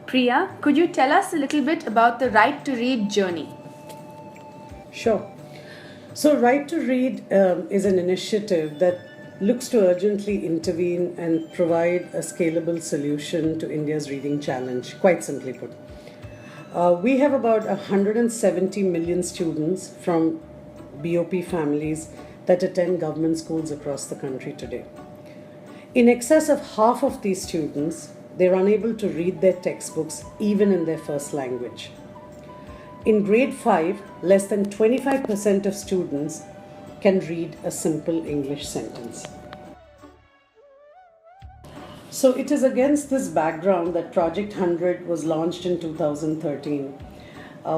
Priya, could you tell us a little bit about the Right to Read journey? Sure. So, Right to Read is an initiative that looks to urgently intervene and provide a scalable solution to India's reading challenge, quite simply put. We have about 170 million students from BOP families that attend government schools across the country today. In excess of half of these students, they're unable to read their textbooks even in their first language. In grade 5, less than 25% of students can read a simple English sentence. So it is against this background that Project 100 was launched in 2013.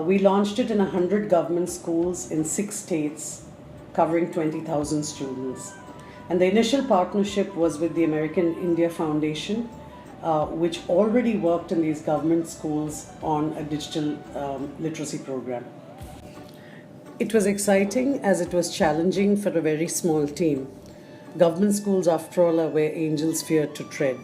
We launched it in 100 government schools in 6 states, covering 20,000 students. And the initial partnership was with the American India Foundation, which already worked in these government schools on a digital literacy program. It was exciting as it was challenging for a very small team. Government schools, after all, are where angels fear to tread.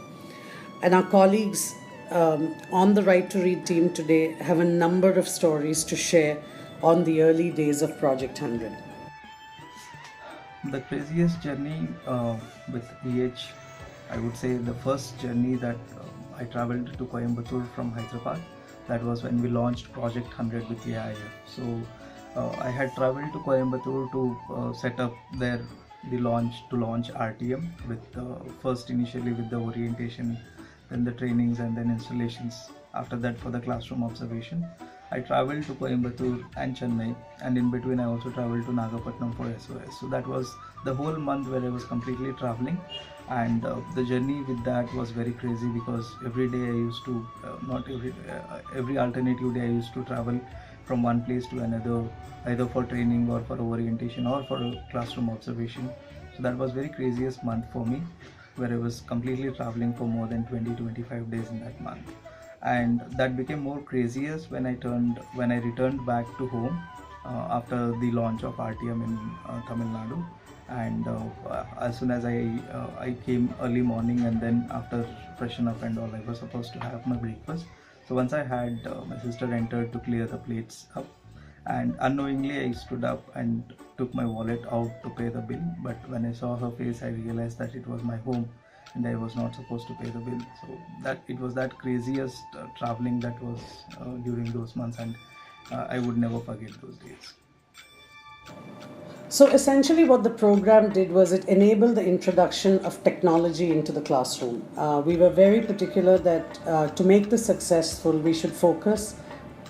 And our colleagues on the Right to Read team today have a number of stories to share on the early days of Project 100. The craziest journey with EH, I would say the first journey that I traveled to Coimbatore from Hyderabad. That was when we launched Project 100 with AIF. So I had traveled to Coimbatore to set up there to launch RTM with first initially with the orientation, then the trainings and then installations. After that for the classroom observation. I traveled to Coimbatore and Chennai, and in between I also traveled to Nagapattinam for SOS. So that was the whole month where I was completely traveling, and the journey with that was very crazy because every day I used to, every alternative day I used to travel from one place to another, either for training or for orientation or for a classroom observation. So that was very craziest month for me, where I was completely traveling for more than 20-25 days in that month. And that became more craziest when I returned back to home after the launch of RTM in Tamil Nadu. And as soon as I came early morning, and then after freshen up and all, I was supposed to have my breakfast. So once I had, my sister entered to clear the plates up, and unknowingly I stood up and took my wallet out to pay the bill. But when I saw her face, I realized that it was my home and I was not supposed to pay the bill. So that it was that craziest traveling that was during those months, and I would never forget those days. So essentially what the program did was it enabled the introduction of technology into the classroom. We were very particular that to make this successful, we should focus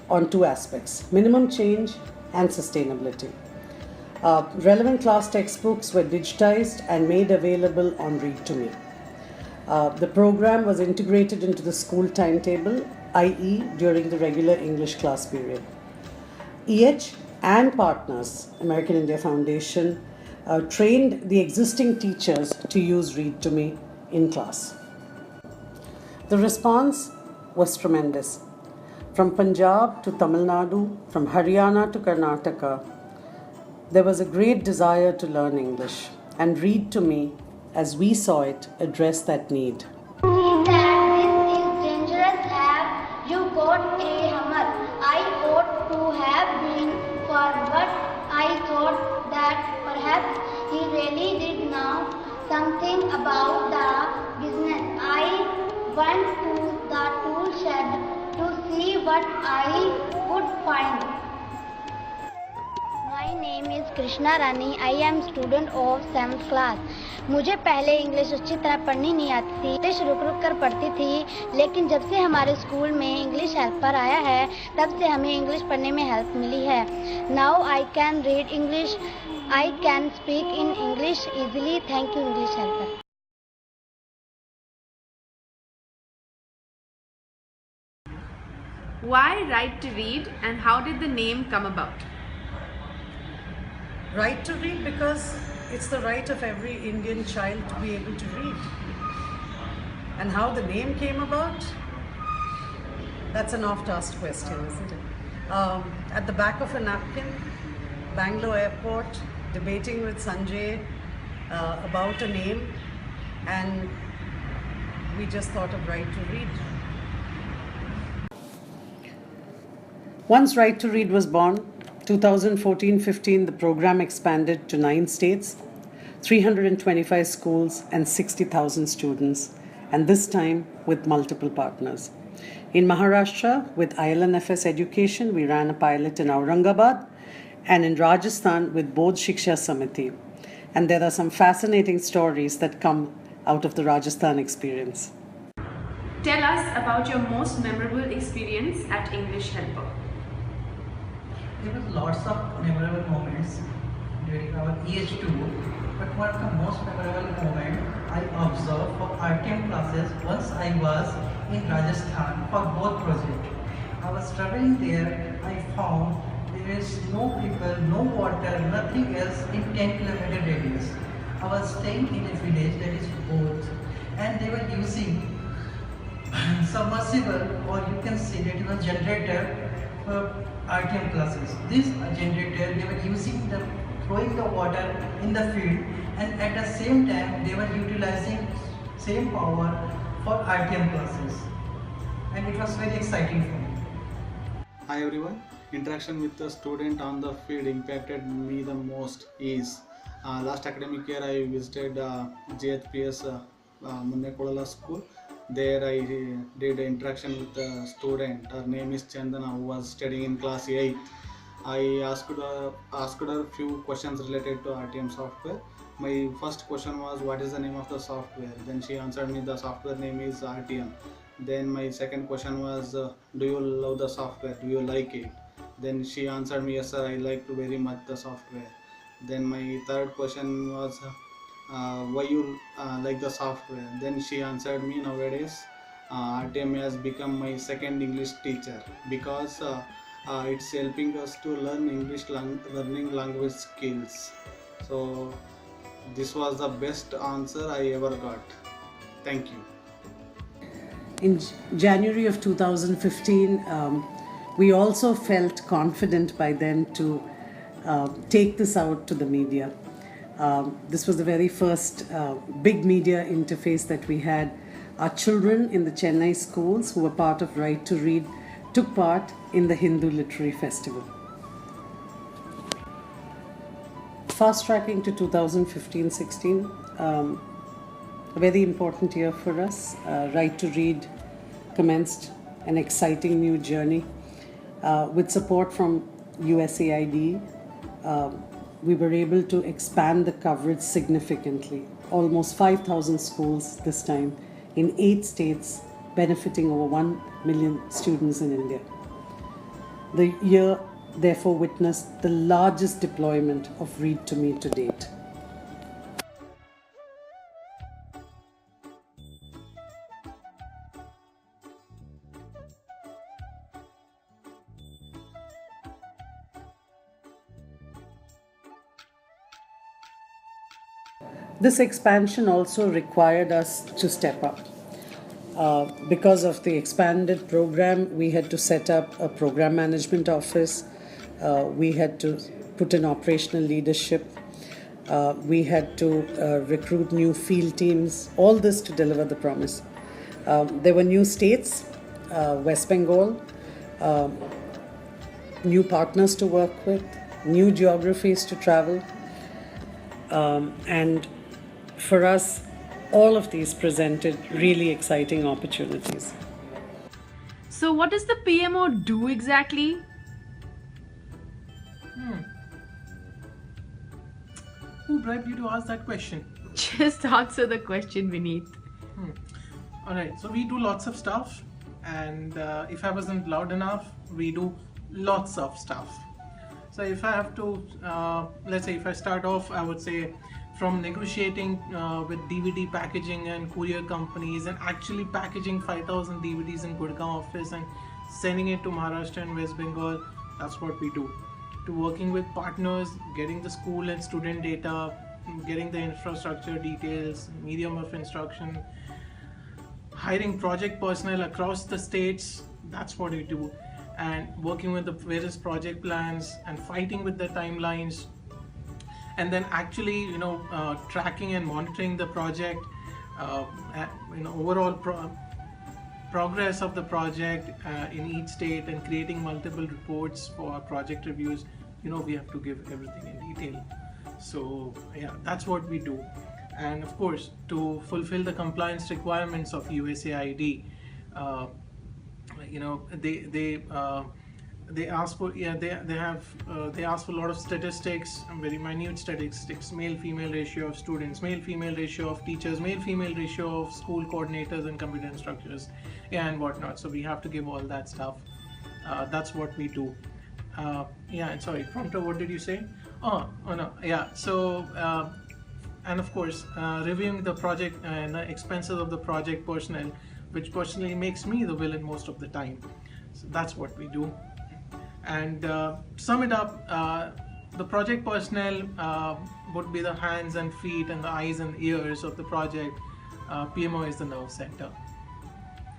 on 2 aspects: minimum change and sustainability. Relevant class textbooks were digitized and made available on ReadToMe. The program was integrated into the school timetable, i.e. during the regular English class period. EH and partners, American India Foundation, trained the existing teachers to use ReadToMe in class. The response was tremendous. From Punjab to Tamil Nadu, from Haryana to Karnataka, there was a great desire to learn English, and ReadToMe, as we saw it, address that need. That this is dangerous app, you got a hammer. I ought to have been for, but I thought that perhaps he really did know something about the business. I went to the tool shed to see what I could find. My name is Krishna Rani. I am student of 7th class. मुझे पहले English अच्छी तरह पढ़नी नहीं आती थी। English रुक रुक कर पढ़ती थी, लेकिन जब से हमारे स्कूल में इंग्लिश हेल्पर आया है, तब से हमें इंग्लिश पढ़ने में हेल्प मिली है। Now I can read English, I can speak in English easily. Thank you English helper. Why Right to Read, and how did the name come about? Right to read because it's the right of every Indian child to be able to read. And how the name came about? That's an oft-asked question, isn't it? At the back of a napkin, Bangalore airport, debating with Sanjay about a name, and we just thought of Right to Read. Once Right to Read was born, 2014-15, the program expanded to 9 states, 325 schools and 60,000 students, and this time with multiple partners. In Maharashtra, with ILNFS Education, we ran a pilot in Aurangabad, and in Rajasthan with Bodh Shiksha Samiti. And there are some fascinating stories that come out of the Rajasthan experience. Tell us about your most memorable experience at English Helper. There was lots of memorable moments during our EH2, but one of the most memorable moments I observed for RTM classes once I was in Rajasthan for both projects. I was traveling there, I found there is no people, no water, nothing else in 10-kilometer radius. I was staying in a village that is Bodh, and they were using submersible, or you can say that it was generator for RTM classes. This generator, they were using the throwing the water in the field, and at the same time they were utilizing same power for RTM classes, and it was very exciting for me. Hi everyone. Interaction with the student on the field impacted me the most is last academic year I visited JHPS Munnekolala school. There I did interaction with the student. Her name is Chandana, who was studying in class 8. I asked her a few questions related to RTM software. My first question was, what is the name of the software? Then she answered me, the software name is RTM. Then my second question was, do you love the software? Do you like it? Then she answered me, yes sir, I like very much the software. Then my third question was, why you like the software? Then she answered me, nowadays RTM has become my second English teacher, because it's helping us to learn learning language skills. So this was the best answer I ever got. Thank you. In January of 2015, we also felt confident by then to take this out to the media. This was the very first big media interface that we had. Our children in the Chennai schools who were part of Right to Read took part in the Hindu Literary Festival. Fast tracking to 2015-16, a very important year for us. Right to Read commenced an exciting new journey. With support from USAID, we were able to expand the coverage significantly. Almost 5,000 schools this time in 8 states, benefiting over 1 million students in India. The year therefore witnessed the largest deployment of ReadToMe to date. This expansion also required us to step up. Because of the expanded program, we had to set up a program management office. We had to put in operational leadership. We had to recruit new field teams, all this to deliver the promise. There were new states, West Bengal, new partners to work with, new geographies to travel, and for us, all of these presented really exciting opportunities. So what does the PMO do exactly? Who bribed you to ask that question? Just answer the question, Vineet. Alright, so we do lots of stuff, and if I wasn't loud enough, we do lots of stuff. So if I have to, let's say if I start off, I would say from negotiating with DVD packaging and courier companies and actually packaging 5,000 DVDs in Gurgaon office and sending it to Maharashtra and West Bengal, that's what we do. To working with partners, getting the school and student data, getting the infrastructure details, medium of instruction, hiring project personnel across the states, that's what we do. And working with the various project plans and fighting with the timelines, and then actually tracking and monitoring the project, overall progress of the project in each state and creating multiple reports for our project reviews, we have to give everything in detail. So yeah, that's what we do. And of course, to fulfill the compliance requirements of USAID, they ask for they ask for a lot of statistics, very minute statistics: male female ratio of students, male female ratio of teachers, male female ratio of school coordinators and computer instructors, and whatnot. So we have to give all that stuff. That's what we do. And sorry, prompter, what did you say? Oh no, yeah. So and of course, reviewing the project and the expenses of the project personnel, which personally makes me the villain most of the time. So that's what we do. And to sum it up, the project personnel would be the hands and feet and the eyes and ears of the project. PMO is the nerve center.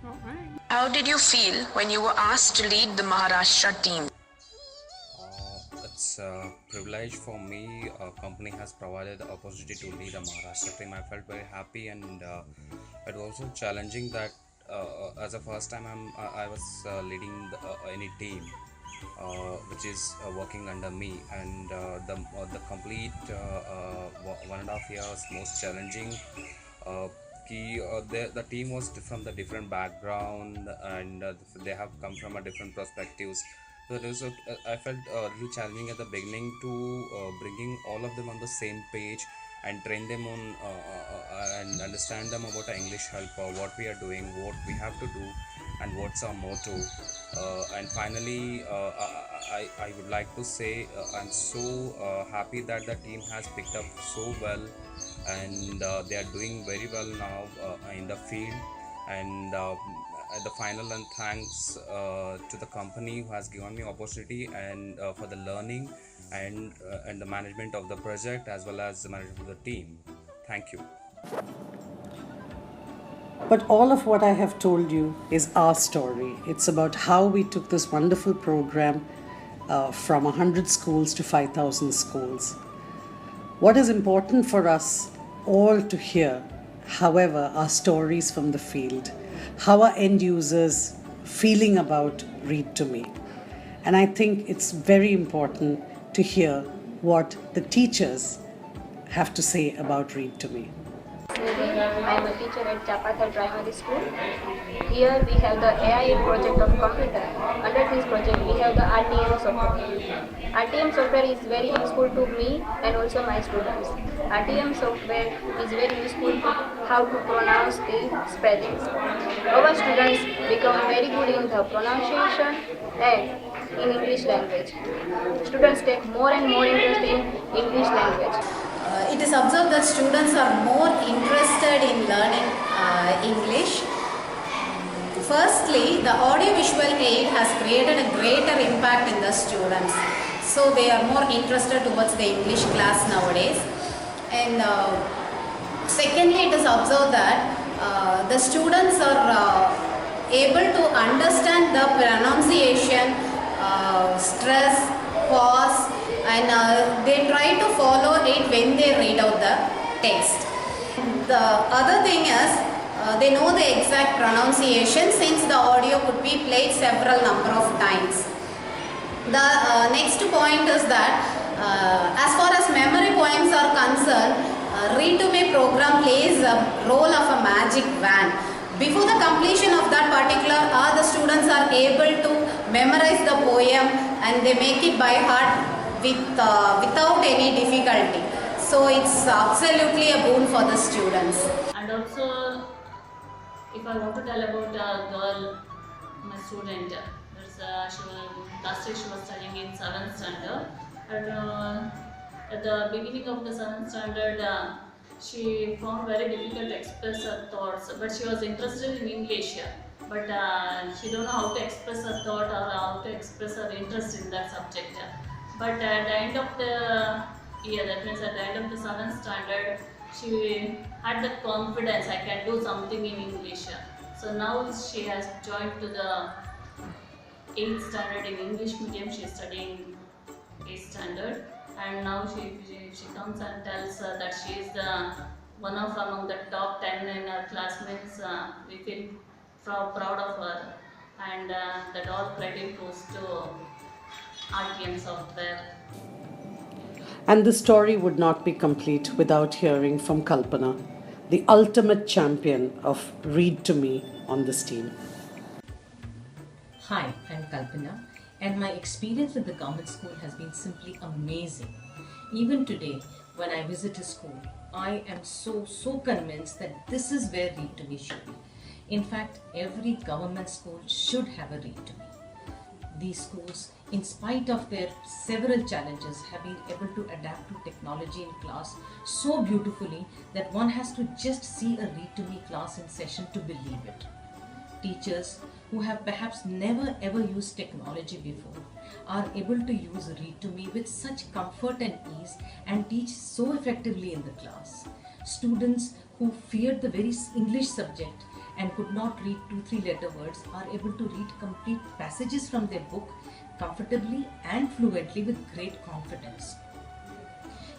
All right. How did you feel when you were asked to lead the Maharashtra team? It's a privilege for me. Our company has provided the opportunity to lead a Maharashtra team. I felt very happy, and it was also challenging that as a first time I was leading any team which is working under me, and the complete 1.5 years most challenging. The team was from the different background, and they have come from a different perspectives. So it was, I felt really challenging at the beginning to bringing all of them on the same page and train them on and understand them about English help, what we are doing, what we have to do, and what's our motto. And finally, I would like to say I'm so happy that the team has picked up so well, and they are doing very well now in the field. And the final and thanks to the company who has given me opportunity and for the learning and the management of the project as well as the management of the team. Thank you. But all of what I have told you is our story. It's about how we took this wonderful program from 100 schools to 5,000 schools. What is important for us all to hear, however, are stories from the field. How are end users feeling about ReadToMe? And I think it's very important to hear what the teachers have to say about ReadToMe. I am a teacher at Chapathal Primary School. Here we have the AI project of computer. Under this project we have the RTM software. RTM software is very useful to me and also my students. RTM software is very useful to how to pronounce the spellings. Our students become very good in the pronunciation and in English language. Students take more and more interest in English language. It is observed that students are more interested in learning English. Firstly, the audio-visual aid has created a greater impact in the students. So they are more interested towards the English class nowadays. And secondly, it is observed that the students are able to understand the pronunciation, stress, pause, and they try to follow it when they read out the text. The other thing is they know the exact pronunciation since the audio could be played several number of times. The next point is that as far as memory points are concerned, ReadToMe program plays a role of a magic wand. Before the completion of that particular the students are able to memorize the poem and they make it by heart without any difficulty. So it's absolutely a boon for the students. And also, if I want to tell about a girl, my student, last year she was studying in 7th standard, and at the beginning of the 7th standard, she found very difficult to express her thoughts, but she was interested in English, but she don't know how to express her thought or how to express her interest in that subject. But at the end of the year, that means at the end of the 7th standard, she had the confidence, I can do something in English. So now she has joined to the 8th standard in English medium. She is studying 8th standard, and now she comes and tells that she is the one of among the top 10 in her classmates. We feel proud of her, and that all credit goes to RTM software. And the story would not be complete without hearing from Kalpana, the ultimate champion of ReadToMe on this team. Hi, I'm Kalpana, and my experience with the government school has been simply amazing. Even today, when I visit a school, I am so convinced that this is where ReadToMe should be. In fact, every government school should have a ReadToMe. These schools, in spite of their several challenges, have been able to adapt to technology in class so beautifully that one has to just see a ReadToMe class in session to believe it. Teachers who have perhaps never ever used technology before are able to use ReadToMe with such comfort and ease and teach so effectively in the class. Students who feared the very English subject and could not read 2-3 letter words are able to read complete passages from their book comfortably and fluently with great confidence.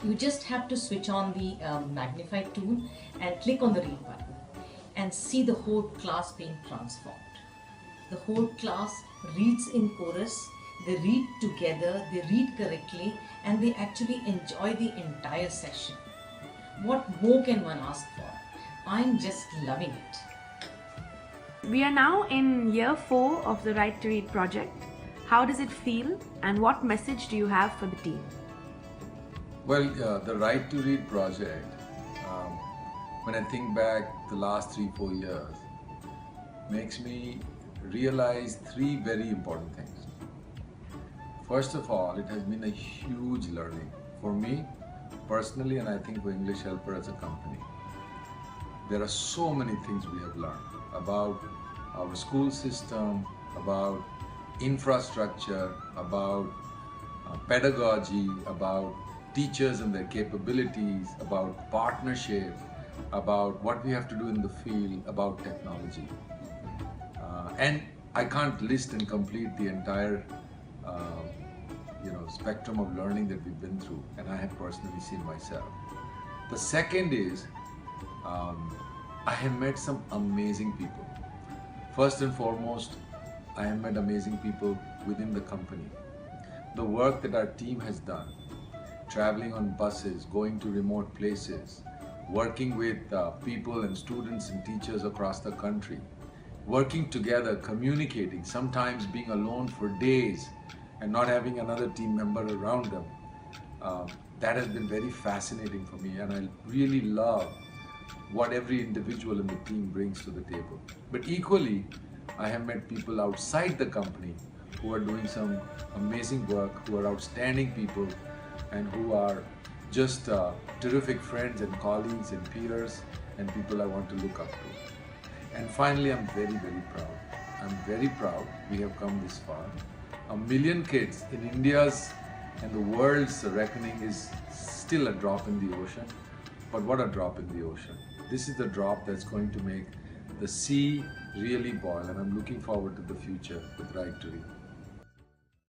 You just have to switch on the magnify tool and click on the read button and see the whole class being transformed. The whole class reads in chorus, they read together, they read correctly, and they actually enjoy the entire session. What more can one ask for? I'm just loving it. We are now in year 4 of the Right to Read project. How does it feel, and what message do you have for the team? Well, the Right to Read project, when I think back the last 3-4 years, makes me realize 3 very important things. First of all, it has been a huge learning for me personally, and I think for English Helper as a company. There are so many things we have learned about our school system, about infrastructure, about pedagogy, about teachers and their capabilities, about partnership, about what we have to do in the field, about technology. And I can't list and complete the entire spectrum of learning that we've been through, and I have personally seen myself. The second is I have met some amazing people. First and foremost, I have met amazing people within the company. The work that our team has done, traveling on buses, going to remote places, working with people and students and teachers across the country, working together, communicating, sometimes being alone for days and not having another team member around them. That has been very fascinating for me, and I really love what every individual in the team brings to the table. But equally, I have met people outside the company who are doing some amazing work, who are outstanding people, and who are just terrific friends and colleagues and peers and people I want to look up to. And finally, I'm very proud. I'm very proud we have come this far. 1 million kids in India's and the world's reckoning is still a drop in the ocean, but what a drop in the ocean. This is the drop that's going to make the sea really boil, and I'm looking forward to the future with Right to Read.